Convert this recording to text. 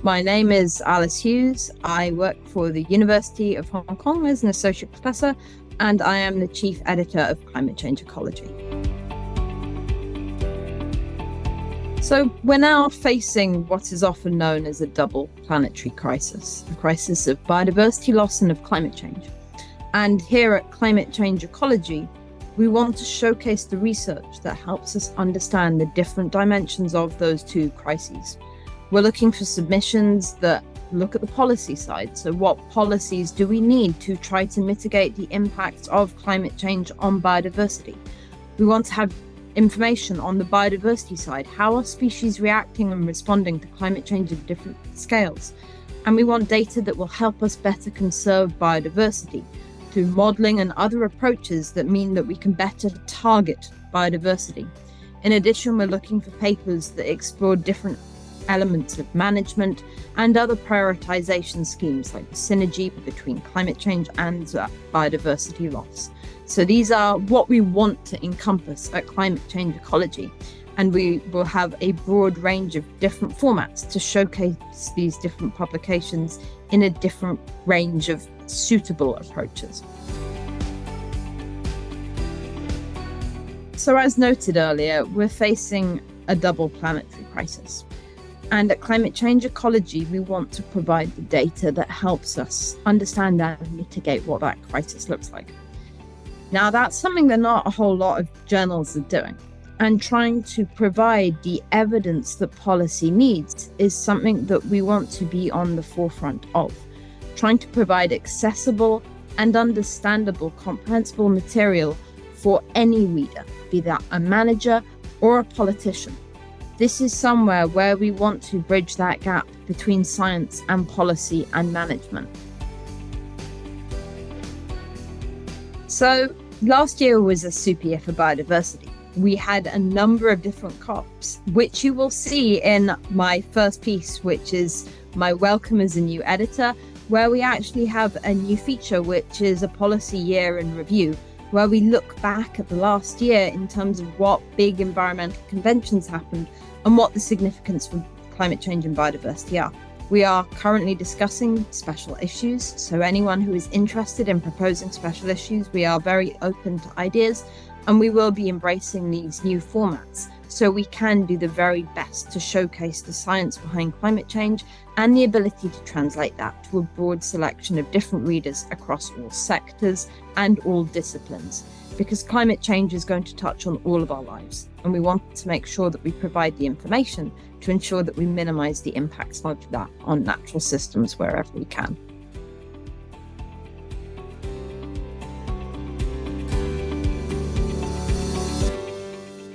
My name is Alice Hughes. I work for the University of Hong Kong as an associate professor, and I am the chief editor of Climate Change Ecology. So we're now facing what is often known as a double planetary crisis, a crisis of biodiversity loss and of climate change. And here at Climate Change Ecology, we want to showcase the research that helps us understand the different dimensions of those two crises. We're looking for submissions that look at the policy side. So what policies do we need to try to mitigate the impacts of climate change on biodiversity? We want to have information on the biodiversity side. How are species reacting and responding to climate change at different scales? And we want data that will help us better conserve biodiversity through modeling and other approaches that mean that we can better target biodiversity. In addition, we're looking for papers that explore different elements of management and other prioritization schemes like the synergy between climate change and biodiversity loss. So these are what we want to encompass at Climate Change Ecology, and we will have a broad range of different formats to showcase these different publications in a different range of suitable approaches. So as noted earlier, we're facing a double planetary crisis. And at Climate Change Ecology, we want to provide the data that helps us understand and mitigate what that crisis looks like. Now, that's something that not a whole lot of journals are doing. And trying to provide the evidence that policy needs is something that we want to be on the forefront of. Trying to provide accessible and understandable, comprehensible material for any reader, be that a manager or a politician. This is somewhere where we want to bridge that gap between science and policy and management. So last year was a super year for biodiversity. We had a number of different COPs, which you will see in my first piece, which is my welcome as a new editor, where we actually have a new feature, which is a policy year in review, where we look back at the last year in terms of what big environmental conventions happened and what the significance for climate change and biodiversity are. We are currently discussing special issues, so anyone who is interested in proposing special issues, we are very open to ideas, and we will be embracing these new formats so we can do the very best to showcase the science behind climate change and the ability to translate that to a broad selection of different readers across all sectors and all disciplines, because climate change is going to touch on all of our lives, and we want to make sure that we provide the information to ensure that we minimize the impacts of that on natural systems wherever we can.